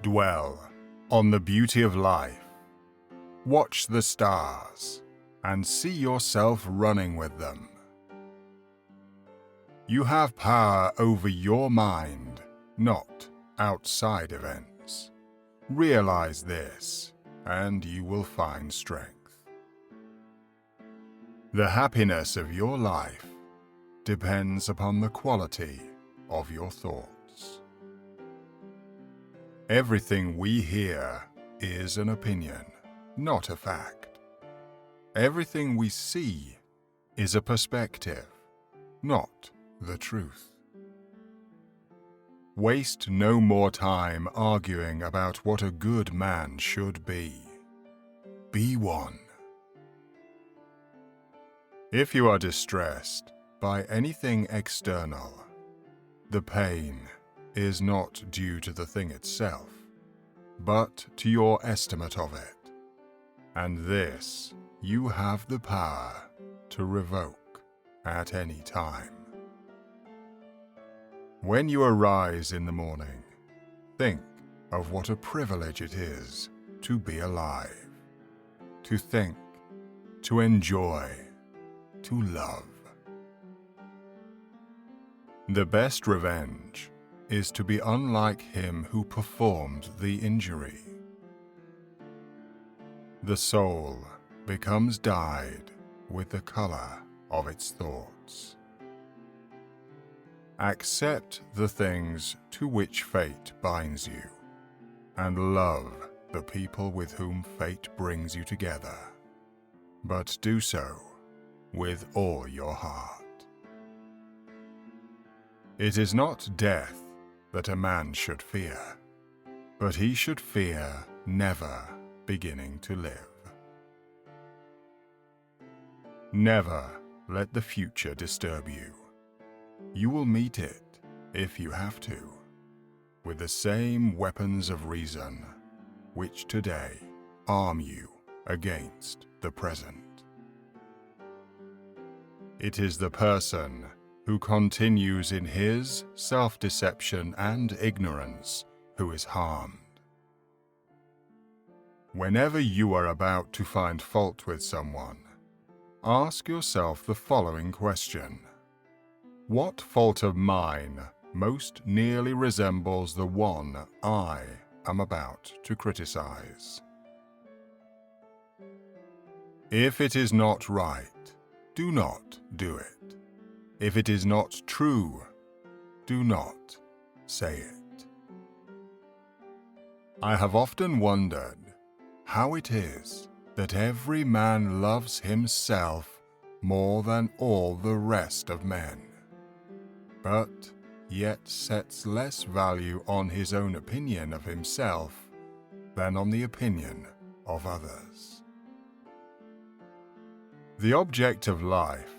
Dwell on the beauty of life. Watch the stars and see yourself running with them. You have power over your mind, not outside events. Realize this, and you will find strength. The happiness of your life depends upon the quality of your thoughts. Everything we hear is an opinion, not a fact. Everything we see is a perspective, not the truth. Waste no more time arguing about what a good man should be. Be one. If you are distressed by anything external, the pain is not due to the thing itself, but to your estimate of it, and this you have the power to revoke at any time. When you arise in the morning, think of what a privilege it is to be alive, to think, to enjoy, to love. The best revenge is to be unlike him who performed the injury. The soul becomes dyed with the color of its thoughts. Accept the things to which fate binds you, and love the people with whom fate brings you together, but do so with all your heart. It is not death that a man should fear, but he should fear never beginning to live. Never let the future disturb you. You will meet it, if you have to, with the same weapons of reason which today arm you against the present. It is the person who continues in his self-deception and ignorance who is harmed. Whenever you are about to find fault with someone, ask yourself the following question: what fault of mine most nearly resembles the one I am about to criticize? If it is not right, do not do it. If it is not true, do not say it. I have often wondered how it is that every man loves himself more than all the rest of men, but yet sets less value on his own opinion of himself than on the opinion of others. The object of life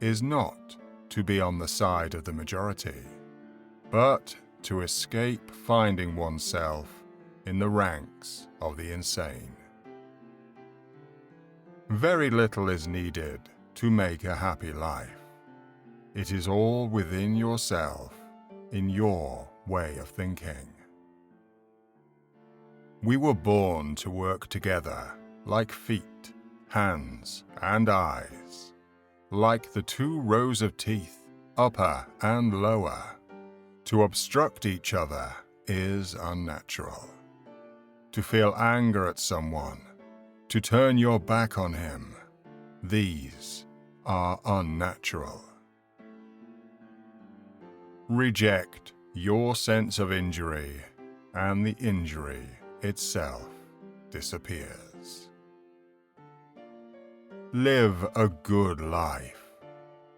is not to be on the side of the majority, but to escape finding oneself in the ranks of the insane. Very little is needed to make a happy life. It is all within yourself, in your way of thinking. We were born to work together like feet, hands, and eyes, like the two rows of teeth, upper and lower. To obstruct each other is unnatural. To feel anger at someone, to turn your back on him, these are unnatural. Reject your sense of injury, and the injury itself disappears. Live a good life.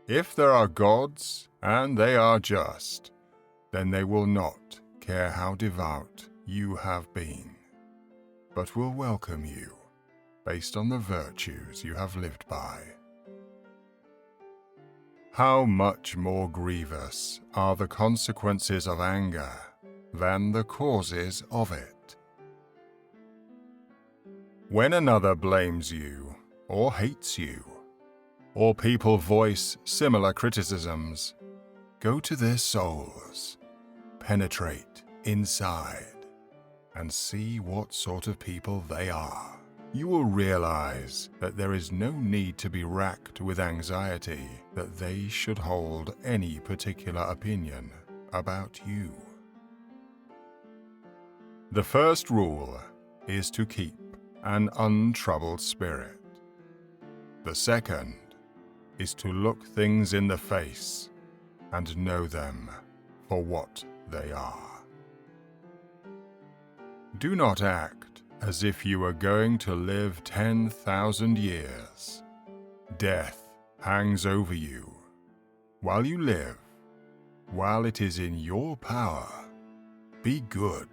If there are gods, and they are just, then they will not care how devout you have been, but will welcome you based on the virtues you have lived by. How much more grievous are the consequences of anger than the causes of it? When another blames you or hates you, or people voice similar criticisms, go to their souls, penetrate inside, and see what sort of people they are. You will realize that there is no need to be racked with anxiety that they should hold any particular opinion about you. The first rule is to keep an untroubled spirit. The second is to look things in the face and know them for what they are. Do not act as if you are going to live 10,000 years. Death hangs over you. While you live, while it is in your power, be good.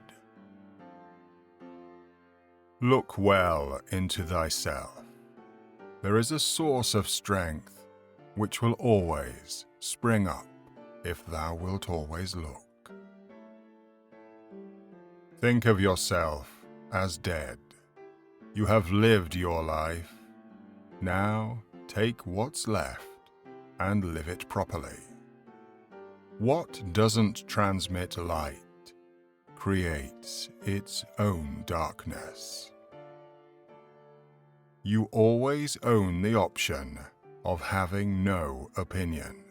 Look well into thyself. There is a source of strength which will always spring up if thou wilt always look. Think of yourself as dead. You have lived your life. Now take what's left and live it properly. What doesn't transmit light creates its own darkness. You always own the option of having no opinion.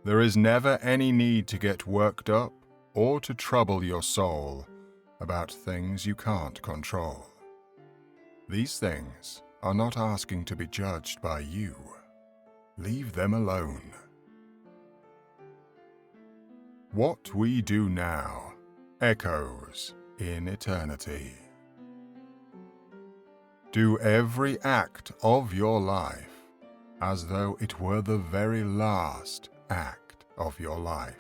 There is never any need to get worked up or to trouble your soul about things you can't control. These things are not asking to be judged by you. Leave them alone. What we do now echoes in eternity. Do every act of your life as though it were the very last act of your life.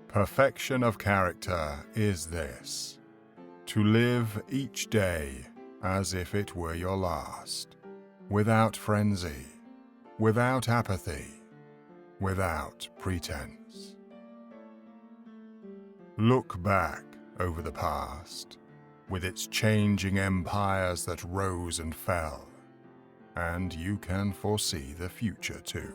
Perfection of character is this: to live each day as if it were your last, without frenzy, without apathy, without pretense. Look back over the past, with its changing empires that rose and fell, and you can foresee the future too.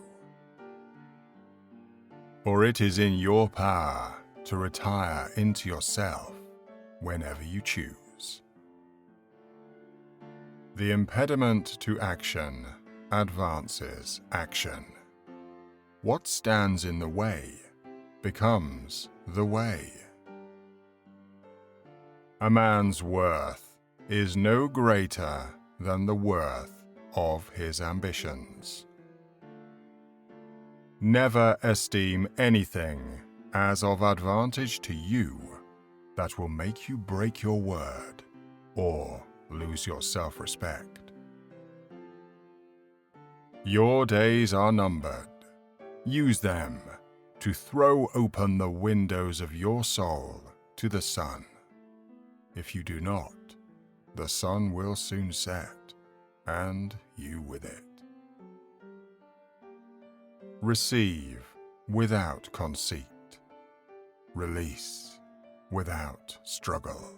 For it is in your power to retire into yourself whenever you choose. The impediment to action advances action. What stands in the way becomes the way. A man's worth is no greater than the worth of his ambitions. Never esteem anything as of advantage to you that will make you break your word or lose your self-respect. Your days are numbered. Use them to throw open the windows of your soul to the sun. If you do not, the sun will soon set, and you with it. Receive without conceit. Release without struggle.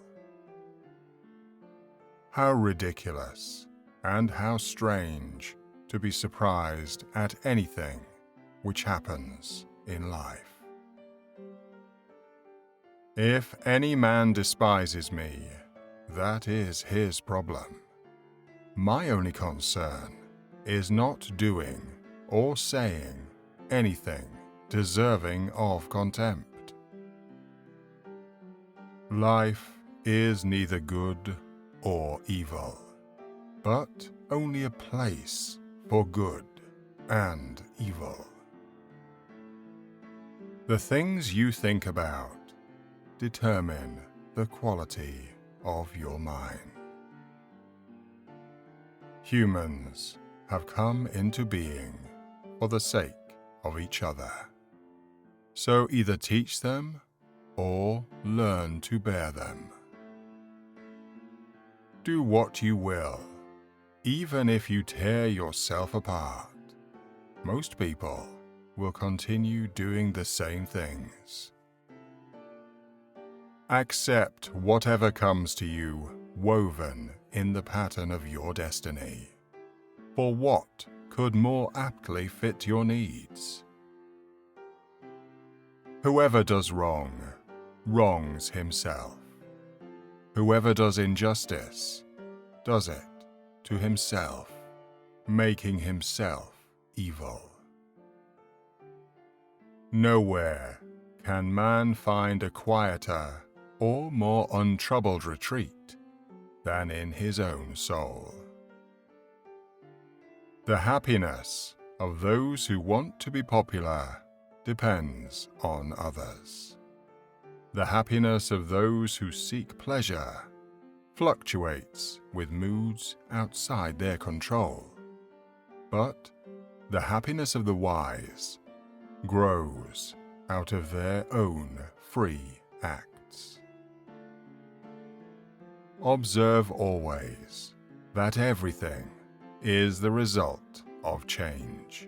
How ridiculous and how strange to be surprised at anything which happens in life. If any man despises me, that is his problem. My only concern is not doing or saying anything deserving of contempt. Life is neither good or evil, but only a place for good and evil. The things you think about determine the quality of your mind. Humans have come into being for the sake of each other. So either teach them or learn to bear them. Do what you will, even if you tear yourself apart. Most people will continue doing the same things. Accept whatever comes to you woven in the pattern of your destiny. For what could more aptly fit your needs? Whoever does wrong wrongs himself. Whoever does injustice does it to himself, making himself evil. Nowhere can man find a quieter or more untroubled retreat than in his own soul. The happiness of those who want to be popular depends on others. The happiness of those who seek pleasure fluctuates with moods outside their control, but the happiness of the wise grows out of their own free acts. Observe always that everything is the result of change.